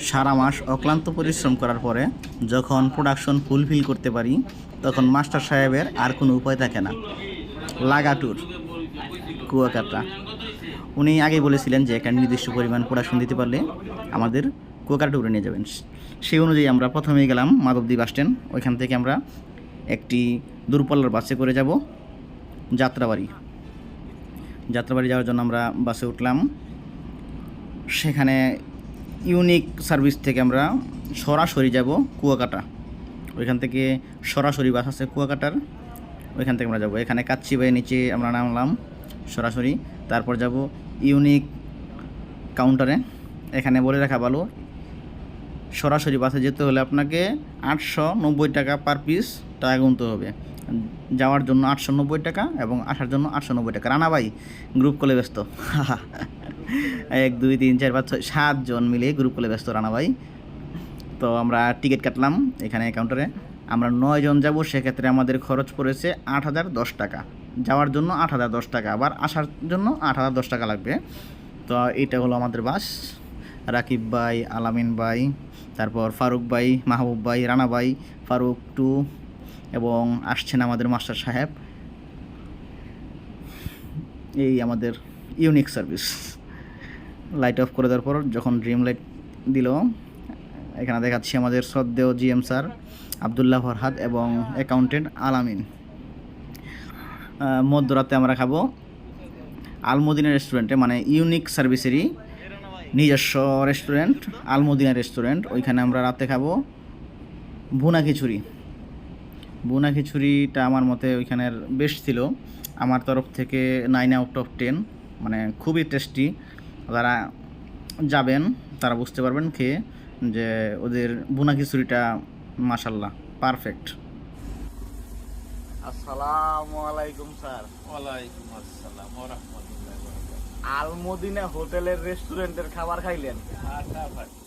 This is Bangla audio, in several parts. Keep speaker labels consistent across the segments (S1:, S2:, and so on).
S1: সারা মাস অক্লান্ত পরিশ্রম করার পরে যখন প্রোডাকশন ফুলফিল করতে পারি তখন মাস্টার সাহেবের আর কোনো উপায় থাকে না। লাগাটুর কুয়াকাটা উনি আগেই বলেছিলেন যে একটা নির্দিষ্ট পরিমাণ প্রোডাকশন দিতে পারলে আমাদের কুয়াকাটা ট্যুরে নিয়ে যাবেন। সেই অনুযায়ী আমরা প্রথমেই গেলাম মাধবদী বাস স্ট্যান্ড। ওইখান থেকে আমরা একটি দূরপাল্লার বাসে করে যাব যাত্রাবাড়ি যাওয়ার জন্য আমরা বাসে উঠলাম। সেখানে ইউনিক সার্ভিস থেকে আমরা সরাসরি যাব কুয়াকাটা। ওইখান থেকে সরাসরি বাস আছে কুয়াকাটার, ওইখান থেকে আমরা যাব। এখানে কাচ্চিবাই নিচে আমরা নামলাম সরাসরি, তারপর যাব ইউনিক কাউন্টারে। এখানে বলে রাখা ভালো, সরাসরি বাসে যেতে হলে আপনাকে 890 টাকা পার পিস টাকা গুনতে হবে। যাওয়ার জন্য 890 টাকা এবং আসার জন্য 890 টাকা। রানা ভাই গ্রুপ কলে ব্যস্ত 1 2 3 4 5 6 7 জন মিলে গ্রুপ কলে ব্যস্ত রানা ভাই। তো আমরা টিকিট কাটলাম এখানে কাউন্টারে। আমরা 9 জন যাব, সেক্ষেত্রে আমাদের খরচ পড়েছে 8010 টাকা। যাওয়ার জন্য 8010 টাকা, আবার আসার জন্য 8010 টাকা লাগবে। তো এইটা হলো আমাদের বাস। রাকিব ভাই, আলামিন ভাই, তারপর ফারুক ভাই, মাহবুব ভাই, রানা ভাই, ফারুক 2 এবং আসছেন আমাদের মাস্টার সাহেব। এই আমাদের ইউনিক সার্ভিস। লাইট অফ করে দেওয়ার পর যখন ড্রিম লাইট দিল, এখানে দেখাচ্ছি আমাদের শ্রদ্ধেয় জিএম স্যার আবদুল্লাহ ফরহাদ এবং অ্যাকাউন্টেন্ট আলামিন। মধ্যরাতে আমরা খাবো আলমদিনা রেস্টুরেন্টে, মানে ইউনিক সার্ভিসেরই নিজস্ব রেস্টুরেন্ট আলমদিনা রেস্টুরেন্ট। ওইখানে আমরা রাতে খাবো ভুনা খিচুড়ি। ভুনা খিচুড়িটা আমার মতে ওইখানের বেস্ট ছিল। আমার তরফ থেকে 9 আউট অফ 10, মানে খুবই টেস্টি। যারা যাবেন তারা বুঝতে পারবেন খেয়ে যে ওদের ভুনা খিচুড়িটা মাশাল্লাহ পারফেক্ট। আসসালামু আলাইকুম স্যার।
S2: ওয়ালাইকুম আসসালাম ওয়া রাহমাতুল্লাহি ওয়া বারাকাতুহু।
S1: আলমদিনা হোটেলের রেস্টুরেন্টের খাবার খাইলেন?
S2: ফাটাফাটি।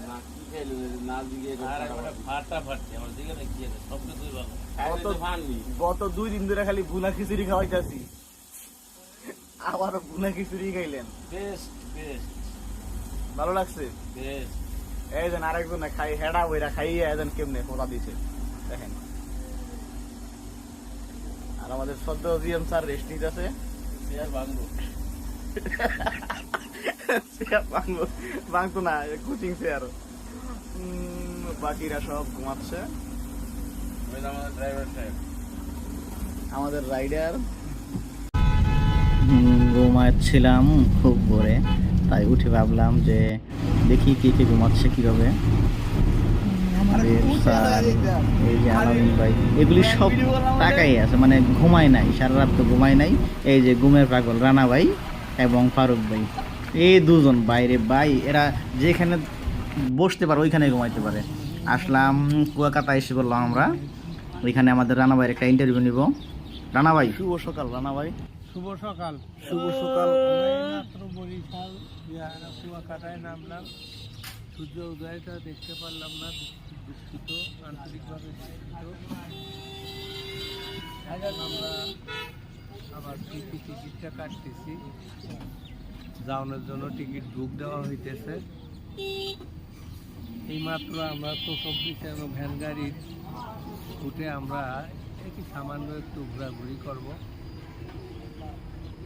S2: না কি খাইলো না দিকে আরে ফাটাফাটি। আমার দিকে না কি আছে সব কিছুই ভালো।
S1: কত ফানি, গত 2 দিন ধরে খালি ভুনা খিচুড়ি খাওয়াইতাছি, আবার ভুনা খিচুড়ি খাইলেন?
S2: বেস্ট বেস্ট,
S1: ভালো লাগছে?
S2: বেস্ট।
S1: এই যেন আরেকজন খাই হেডা বইরা খাইয়ে এজন কেমনে ফোটা দিছে দেখেন। আর আমাদের সদ্য জিএম স্যার রেস্ট নিতেছে।
S2: চেয়ার ভাঙবো
S1: চেয়ার ভাঙতো না, কোচিং চেয়ার। বাকিরা সব ঘুমাচ্ছে।
S2: আমাদের ড্রাইভার সাহেব,
S1: আমাদের রাইডার। ঘুমাচ্ছিলাম খুব ভোরে, তাই উঠে ভাবলাম যে দেখি কে কে ঘুমাচ্ছে কীভাবে। এই যে আলামিন ভাই, এগুলি সব টাকাই আছে, মানে ঘুমায় নাই, সারা রাত তো ঘুমায় নাই। এই যে ঘুমের পাগল রানা ভাই এবং ফারুক ভাই, এই দুজন বাইরে ভাই, এরা যেখানে বসতে পারে ওইখানে ঘুমাইতে পারে। আসলাম কুয়াকাটা এসে বললাম আমরা, ওইখানে আমাদের রানা ভাইয়ের একটা ইন্টারভিউ নিব। রানা ভাই শুভ সকাল। রানা ভাই
S3: শুভ সকাল।
S1: শুভ সকাল।
S3: মাত্র বরিশাল কুয়াকাটায় নামলাম, সূর্য উদয়টা দেখতে পারলাম না, দুঃখিত, আন্তরিকভাবে দুঃখিত। আমরা আবার টিকিটটা কাটতেছি, যাওয়ানোর জন্য টিকিট বুক দেওয়া হইতেছে। এইমাত্র আমরা তো 24 ভ্যান গাড়ির উঠে আমরা একটু সামান্য একটু ঘোরাঘুরি করব।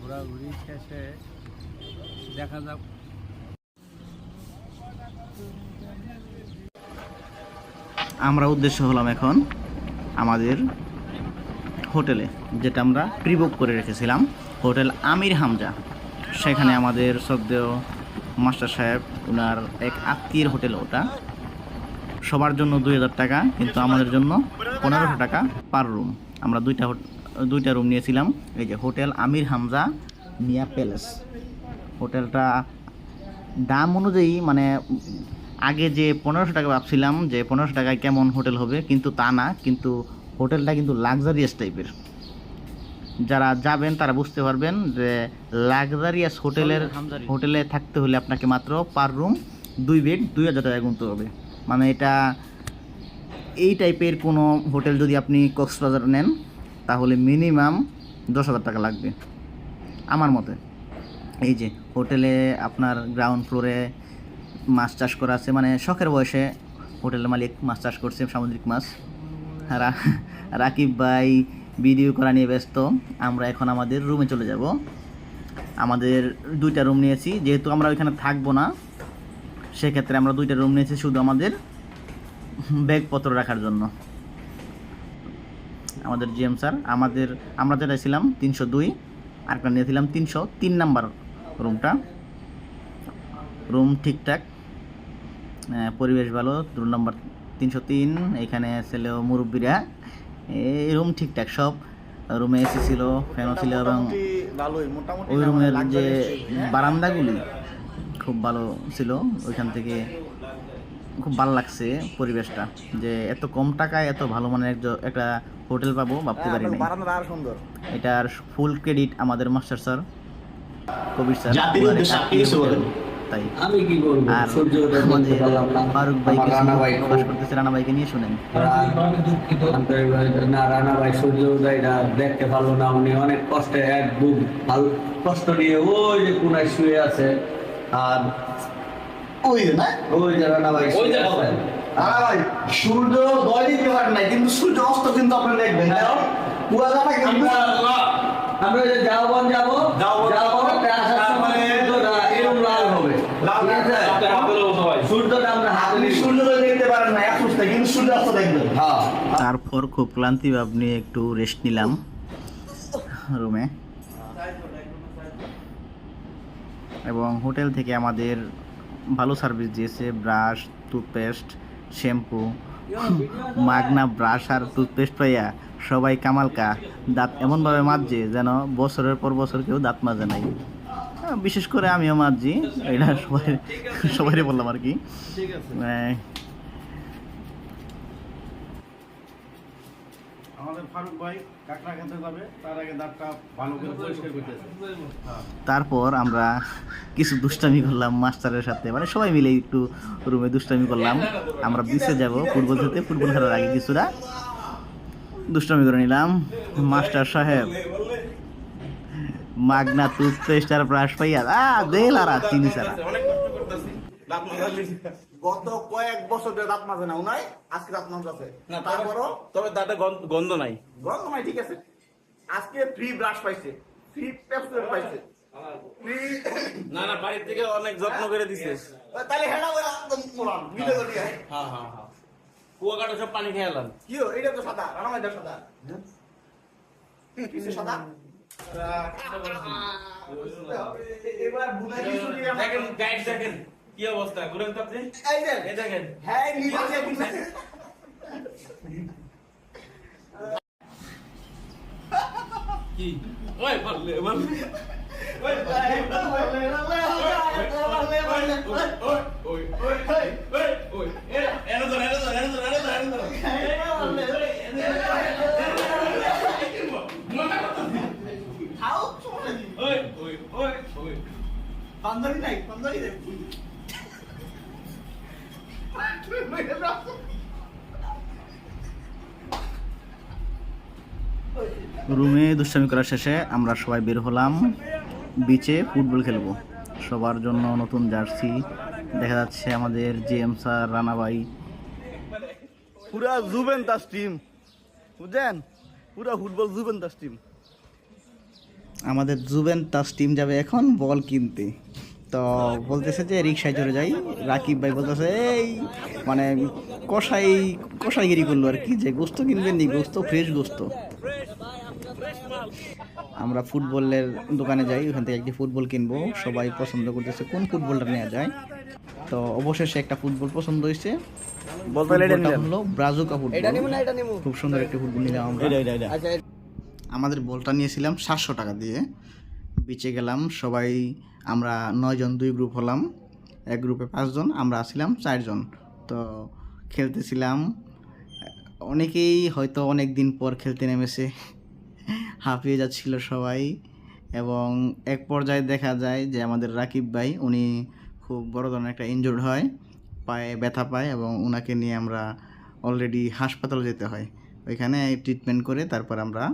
S3: ঘোরাঘুরি শেষে দেখা যাক।
S1: আমরা উদ্দেশ্য হলাম এখন আমাদের হোটেলে, যেটা আমরা প্রি বুক করে রেখেছিলাম, হোটেল আমির হামজা। সেখানে আমাদের শ্রদ্ধেয় মাস্টার সাহেব ওনার এক আত্মীয়ের হোটেল, ওটা সবার জন্য 2000 টাকা, কিন্তু আমাদের জন্য 1500 টাকা পার রুম। আমরা দুইটা রুম নিয়েছিলাম। এই যে হোটেল আমির হামজা মিয়া প্যালেস। হোটেলটা দাম অনুযায়ী, মানে আগে যে 1500 টাকা ভাবছিলাম যে 1500 টাকায় কেমন হোটেল হবে, কিন্তু তা না, কিন্তু হোটেলটা কিন্তু লাক্সারিয়াস টাইপের। যারা যাবেন তারা বুঝতে পারবেন যে লাক্সারিয়াস হোটেলে থাকতে হলে আপনাকে মাত্র পার রুম 2 বেড 2000 টাকা গুনতে হবে। মানে এটা এই টাইপের কোনো হোটেল যদি আপনি কক্সবাজার নেন তাহলে মিনিমাম 10,000 টাকা লাগবে আমার মতে। এই যে হোটেলে আপনার গ্রাউন্ড ফ্লোরে মাছ চাষ করা আছে, মানে শখের বয়সে হোটেলের মালিক মাছ চাষ করছে, সামুদ্রিক মাছ। রাকিব ভাই ভিডিও করা নিয়ে ব্যস্ত। আমরা এখন আমাদের রুমে চলে যাব। আমাদের 2টা রুম নিয়েছি, যেহেতু আমরা ওইখানে থাকবো না সেক্ষেত্রে আমরা 2টা রুম নিয়েছি শুধু আমাদের ব্যাগপত্র রাখার জন্য। আমাদের জিএম স্যার আমরা যেটা ছিলাম 302, আরেকটা নিয়েছিলাম 303 নাম্বার রুমটা। রুম ঠিকঠাক, পরিবেশ ভালো। রুম নাম্বার 303, এখানে ছিল মুরব্বীরা। এই রুম ঠিকঠাক, সব রুমে এসি ছিল, ফ্যানও ছিল, এবং ওই রুমের যে বারান্দাগুলি খুব ভালো ছিল। ওইখান থেকে খুব ভালো লাগছে পরিবেশটা, যে এত কম টাকায় এত ভালো মানের একটা হোটেল পাবো ভাবতে পারি নাই। এটার ফুল ক্রেডিট আমাদের মাস্টার স্যার কবির স্যার, তাই।
S2: আমি কি করব?
S1: আর আমাদের ফারুক ভাই প্রকাশ করতেছে, রানা ভাইকে নিয়ে শুনেন।
S2: না, রানা ভাই সূর্য উদয়টা দেখতে ভালো না, উনি অনেক কষ্টে একদম কষ্ট নিয়ে ওই যে কোনায় শুয়ে আছে। আর
S1: ওই যে
S2: রানা ভাই
S1: ভাই সূর্য দয় দিতে পারেন নাই, কিন্তু সূর্য অস্ত কিন্তু আপনি দেখবেন কুয়াকাটা কিন্তু
S2: আমরা যে যাওয়ান যাবো এরকম লাল হবে, সূর্যটা আমরা
S1: আপনি সূর্য দেখতে পারেন না অসুস্থ, কিন্তু সূর্য অস্ত দেখবেন।
S2: হ্যাঁ।
S1: তারপর খুব ক্লান্তি ভাব নিয়ে একটু রেস্ট নিলাম রুমে, এবং হোটেল থেকে আমাদের ভালো সার্ভিস দিয়েছে। ব্রাশ, টুথপেস্ট, শ্যাম্পু, মাগনা ব্রাশ আর টুথপেস্ট পাইয়া সবাই কামালকা দাঁত এমনভাবে মাজছে যেন বছরের পর বছর কেউ দাঁত মাজে নাই। বিশেষ করে আমিও মাজছি, এটা সবাই বললাম আর কি।
S4: আমাদের ফারুক ভাই কাঁকড়া খেতে যাবে, তার আগে দাঁতটা ভালো করে পরিষ্কার করতেছে।
S1: তারপর আমরা কিছু দুষ্টামি করলাম মাস্টারের সাথে, মানে সবাই মিলে একটু রুমে দুষ্টামি করলাম। আমরা বিচে যাব ফুটবল খেলতে, ফুটবল খেলার আগে কিছুটা দুষ্টামি করে নিলাম। মাস্টার সাহেব মাগনা টুথপেস্ট আর ব্রাশ পাইয়া দেল আর চিনি ছাড়া।
S4: গত কয়েক বছর ধরে দাঁত মাজে না উনাই, আজকে দাঁত মাজাছে
S2: না,
S4: তারপরও
S2: তবে দাঁতে গন্ধ নাই।
S4: গন্ধ নাই, ঠিক আছে। আজকে ফ্রি ব্রাশ পাইছে, ফ্রি পেপসুলেট পাইছে, ফ্রি।
S2: না না, বাড়ির থেকে অনেক যত্ন করে দিছে।
S4: তাহলে হেডা বলে একদম মোলাম মিলে গলি।
S2: হ্যাঁ, কুয়াকাটা সব পানি খেয়ে এলাম।
S4: কি হো, এটা তো সাদা, রানা ভাইটা সাদা। কিছু সাদা এবার বুঝাই কিছু দিয়ে
S2: দেখেন গাইড, দেখেন কি অবস্থা, ঘুরেন তো আপনি।
S4: এই যে
S2: এই দেখেন,
S4: হ্যাঁ নিচে আছে বুঝাই।
S2: কি ওই বললে বললে
S4: ওই ভাই বলে বান্ধবী নাই, বান্ধবী নাই।
S1: রুমে দুষ্টামি করা শেষে আমরা সবাই বের হলাম বিচে ফুটবল খেলবো। সবার জন্য নতুন জার্সি, দেখা যাচ্ছে আমাদের জিএম স্যার, রানা ভাই, পুরা জুভেন্টাস টিম, বুঝছেন, পুরা ফুটবল জুভেন্টাস টিম। আমাদের জুভেন্টাস টিম যাবে এখন বল কিনতে, তো বলতেছে যে রিক্সায় চড়ে যাই। রাকিব ভাই বলতেছে এই মানে কষাইগিরি করলো আর কি, যে গোস্ত কিনবেন নি, গোস্ত ফ্রেশ গোস্ত। আমরা ফুটবলের দোকানে যাই, ওখান থেকে একটি ফুটবল কিনবো। সবাই পছন্দ করতেছে কোন ফুটবলটা নেওয়া যায়, তো অবশেষে একটা ফুটবল পছন্দ হয়েছে। ফুটবলটা হলো ব্রাজুকা ফুটবল, খুব সুন্দর একটি ফুটবল নিলাম আমরা। আমাদের বলটা নিয়েছিলাম 700 টাকা দিয়ে। বিচে গেলাম সবাই, আমরা 9 জন 2 গ্রুপ হলাম, এক গ্রুপে 5 জন, আমরা ছিলাম 4 জন। তো খেলতেছিলাম, অনেকেই হয়তো অনেক দিন পর খেলতে নেমেছে, হাঁপিয়ে যাচ্ছিল সবাই। এবং এক পর্যায়ে দেখা যায় যে আমাদের রাকিব ভাই উনি খুব বড় ধরনের একটা ইনজুর্ড হয়, পায়ে ব্যথা পায়, এবং ওনাকে নিয়ে আমরা অলরেডি হাসপাতালে যেতে হয়। ওইখানে ট্রিটমেন্ট করে তারপর আমরা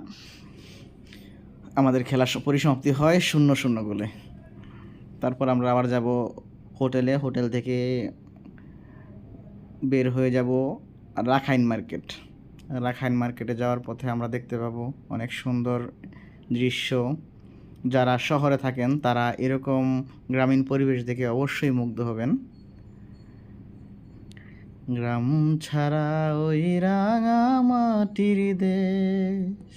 S1: আমাদের খেলার পরিসমাপ্তি হয় 0-0 গোলে। তারপর আমরা আবার যাব হোটেলে, হোটেল থেকে বের হয়ে যাব রাখাইন মার্কেট। রাখাইন মার্কেটে যাওয়ার পথে আমরা দেখতে পাবো অনেক সুন্দর দৃশ্য। যারা শহরে থাকেন তারা এরকম গ্রামীণ পরিবেশ দেখে অবশ্যই মুগ্ধ হবেন। গ্রাম ছাড়া ওই রাঙা মাটির দেশ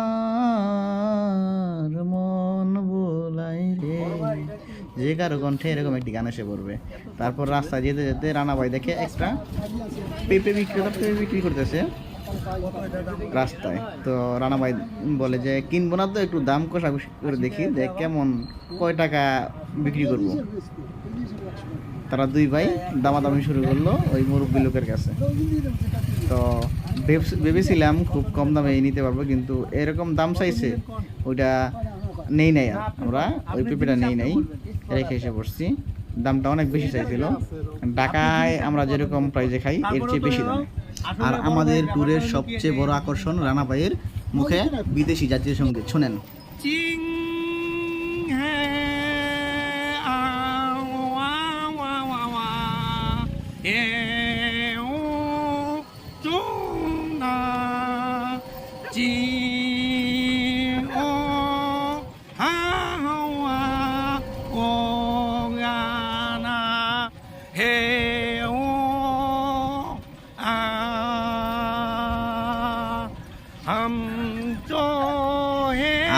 S1: আমার মন বোলাই রে, যে কারো কণ্ঠে এরকম একটি গান এসে পড়বে। তারপর রাস্তায় যেতে যেতে রানা ভাই দেখে একটা পেঁপে বিক্রি করতেছে রাস্তায়। তো রানা ভাই বলে যে কিনবো না, তো একটু দাম কষাকষি করে দেখি যে কেমন, কয় টাকা বিক্রি করব। তারা দুই ভাই দামাদামি শুরু করলো ওই মুরব্বী লোকের কাছে। তো ভেবেছিলাম খুব কম দামে নিতে পারবো, কিন্তু এরকম দাম চাইছে, ওইটা নেই নাই, আমরা ওই পেঁপেটা নেই নাই, রেখে এসে পড়ছি। দামটা অনেক বেশি চাইছিল, ঢাকায় আমরা যেরকম প্রাইজে খাই এর চেয়ে বেশি দামে। আর আমাদের ট্যুরের সবচেয়ে বড় আকর্ষণ রানা ভাইয়ের মুখে বিদেশি জাতীয় সঙ্গীত, শুনেন।
S3: চিং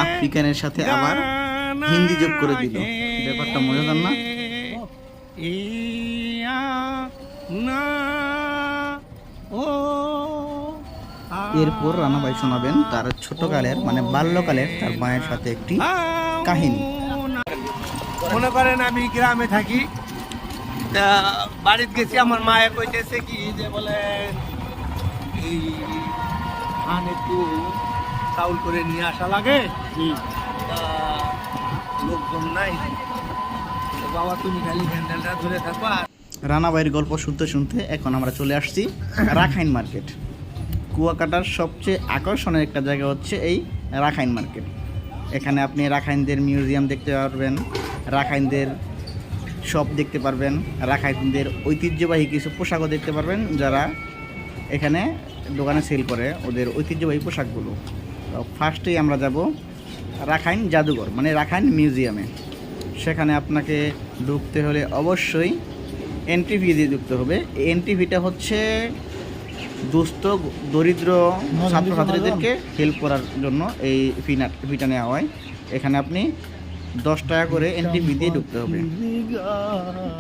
S1: আফ্রিকানের সাথে আবার হিন্দি যোগ করে দিল, ব্যাপারটা মজাদার না? এরপর রানা ভাই শোনাবেন তার ছোটকালের মানে বাল্যকালের তার মায়ের সাথে একটি কাহিনী।
S3: মনে করেন আমি গ্রামে থাকি, তা বাড়িতে গেছি, আমার মায়ে কইতেছে কি যে বলে এই ধান একটু চাউল করে নিয়ে আসা লাগে, তা লোকজন নাই, বাবা তুমি খালি হ্যান্ডেলটা ধরে থাকো।
S1: রানা ভাইয়ের গল্প শুনতে শুনতে এখন আমরা চলে আসছি রাখাইন মার্কেট। কুয়াকাটার সবচেয়ে আকর্ষণের একটা জায়গা হচ্ছে এই রাখাইন মার্কেট। এখানে আপনি রাখাইনদের মিউজিয়াম দেখতে পারবেন, রাখাইনদের শপ দেখতে পারবেন, রাখাইনদের ঐতিহ্যবাহী কিছু পোশাকও দেখতে পারবেন, যারা এখানে দোকানে সেল করে ওদের ঐতিহ্যবাহী পোশাকগুলো। তো ফার্স্টেই আমরা যাব রাখাইন জাদুঘর মানে রাখাইন মিউজিয়ামে। সেখানে আপনাকে ঢুকতে হলে অবশ্যই এন্ট্রি ফি দিয়ে ঢুকতে হবে। এই এন্ট্রি ফিটা হচ্ছে দুস্থ দরিদ্র ছাত্রছাত্রীদেরকে হেল্প করার জন্য এই ফিটা নেওয়া হয়। এখানে আপনি 10 টাকা করে এন্ট্রি ফি দিয়ে ঢুকতে হবে।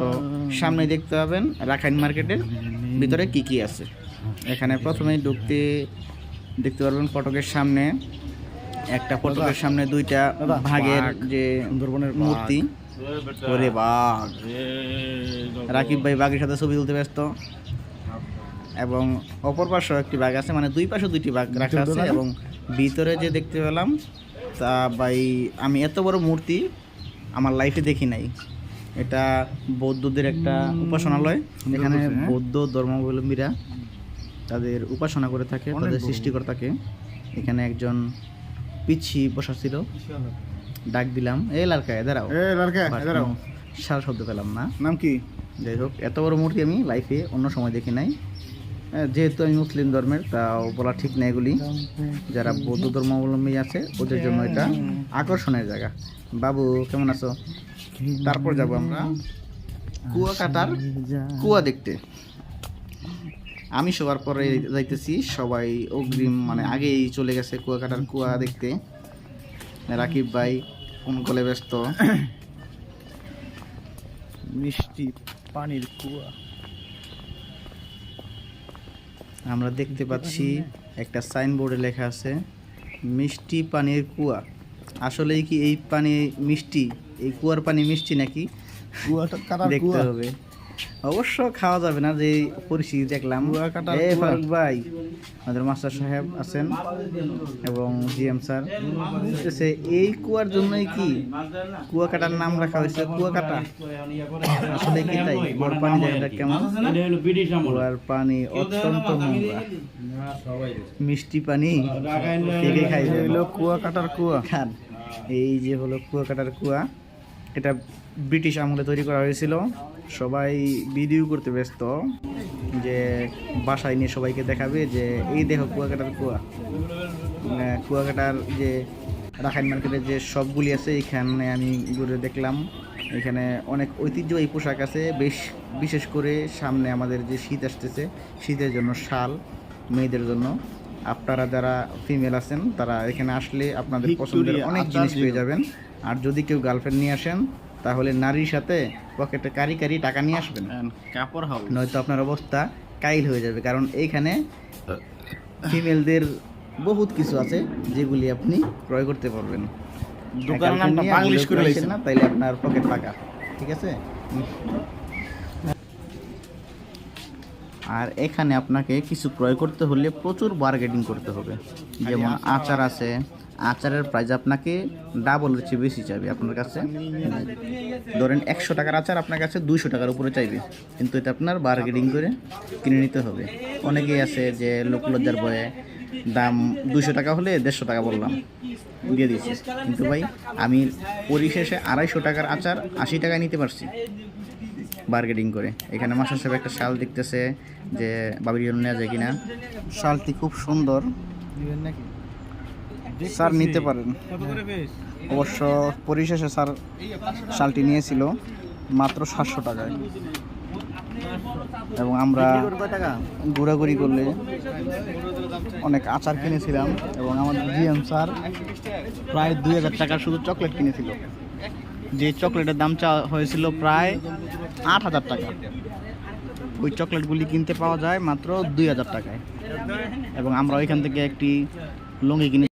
S1: তো সামনে দেখতে পাবেন রাখাইন মার্কেটের ভিতরে কি কি আছে। এখানে প্রথমেই দেখতে পারবেন ফটকের সামনে একটা, ফটকের সামনে 2টা ভাগের যে মূর্তি, ওরে বাঘ, রাকিব ভাই বাঘের সাথে ছবি তুলতে ব্যস্ত। এবং অপর পাশেও একটি বাঘ আছে, মানে দুই পাশে 2টি বাঘ রাখা আছে। এবং ভিতরে যে দেখতে পেলাম তা ভাই আমি এত বড় মূর্তি আমার লাইফে দেখি নাই। এটা বৌদ্ধদের একটা উপাসনালয়, এখানে বৌদ্ধ ধর্মাবলম্বীরা তাদের উপাসনা করে থাকে, তাদের সৃষ্টিকর্তাকে। এখানে একজন পিচ্ছি বসা ছিল, ডাক দিলাম এ লারকায় দাঁড়াও, সারা শব্দ পেলাম না। নাম কি? যাই হোক, এত বড় মূর্তি আমি লাইফে অন্য সময় দেখি নাই। যেহেতু আমি মুসলিম ধর্মের, তাও বলা ঠিক না এগুলি। যারা বৌদ্ধ ধর্মাবলম্বী আছে ওদের জন্য এটা আকর্ষণের জায়গা। বাবু কেমন আছো? তারপর যাব আমরা কুয়াকাটার কুয়া দেখতে। আমি সবার পরে যাইতেছি, সবাই অগ্রিম মানে আগেই চলে গেছে কুয়াকাটার কুয়া দেখতে। রাকিব ভাই কোন কোলে ব্যস্ত। মিষ্টি পানির কুয়া আমরা দেখতে পাচ্ছি, একটা সাইনবোর্ডে লেখা আছে মিষ্টি পানির কুয়া। আসলেই কি এই পানি মিষ্টি, এই কুয়ার পানি মিষ্টি নাকি দেখতে হবে। অবশ্য খাওয়া যাবে না, যে পরিস্থিতি দেখলাম। ফারুক ভাই, আমাদের মাস্টার সাহেব আছেন এবং জিএম স্যার বলতেছে এই কুয়ার জন্যই কি কুয়াকাটার নাম রাখা হয়েছে কুয়াকাটা। আসলে কি তাই? কুয়ার পানি জায়গাটা কেমন? কুয়ার পানি অত্যন্ত নোংরা। মিষ্টি পানি কে কে খাইবে? হলো কুয়া কাটার কুয়া খান। এই যে হলো কুয়া কাটার কুয়া, এটা ব্রিটিশ আমলে তৈরি করা হয়েছিল। সবাই ভিডিও করতে ব্যস্ত, যে বাসায় নিয়ে সবাইকে দেখাবে যে এই দেখো কুয়াকাটার কুয়া। কুয়াকাটার যে রাখাইন মার্কেটের যে শপগুলি আছে এখানে আমি ঘুরে দেখলাম, এখানে অনেক ঐতিহ্যবাহী পোশাক আছে। বিশেষ করে সামনে আমাদের যে শীত আসতেছে, শীতের জন্য শাল, মেয়েদের জন্য। আপনারা যারা ফিমেল আছেন তারা এখানে আসলে আপনাদের পছন্দের অনেক জিনিস পেয়ে যাবেন। আর যদি কেউ গার্লফ্রেন্ড নিয়ে আসেন তাহলে নারীর সাথে পকেটে কারি টাকা নিয়ে আসবেন,
S2: কাপড় হাউস।
S1: নয়তো আপনার অবস্থা কাইল হয়ে যাবে। কারণ এইখানে ফিমেলদের বহুত কিছু আছে যেগুলি আপনি ক্রয় করতে পারবেন।
S2: দোকানের নামটা বাংলিশ করে
S1: লাইছেন না তাইলে আপনার পকেট ফাঁকা, ঠিক আছে। আর এখানে আপনাকে কিছু ক্রয় করতে হলে প্রচুর বার্গেনিং করতে হবে। যেমন আচার আছে, আচারের প্রাইস আপনাকে ডাবলের চেয়ে বেশি চাইবে আপনার কাছে। ধরেন 100 টাকার আচার আপনার কাছে 200 টাকার উপরে চাইবে, কিন্তু এটা আপনার বার্গেনিং করে কিনে নিতে হবে। অনেকেই আছে যে লোকলজ্জার ভয়ে দাম 200 টাকা হলে 150 টাকা বললাম, দিয়ে দিয়েছি। কিন্তু ভাই আমি পরিশেষে 250 টাকার আচার 80 টাকায় নিতে পারছি বার্গেনিং করে। এখানে মাস্টার সাহেব একটা শাল দেখতেছে যে বাবির জন্য নেওয়া যায় কিনা। শালটি খুব সুন্দর, স্যার নিতে পারেন। অবশ্য পরিশেষে স্যার শালটি নিয়েছিল মাত্র 700 টাকায়। এবং আমরা ঘোরাঘুরি করলে অনেক আচার কিনেছিলাম, এবং আমাদের জিএম স্যার প্রায় 2000 টাকার শুধু চকলেট কিনেছিল, যে চকলেটের দাম চাওয়া হয়েছিল প্রায় 8000 টাকা। ওই চকলেটগুলি কিনতে পাওয়া যায় মাত্র 2000 টাকায়। এবং আমরা ওইখান থেকে একটি লুঙ্গি কিনে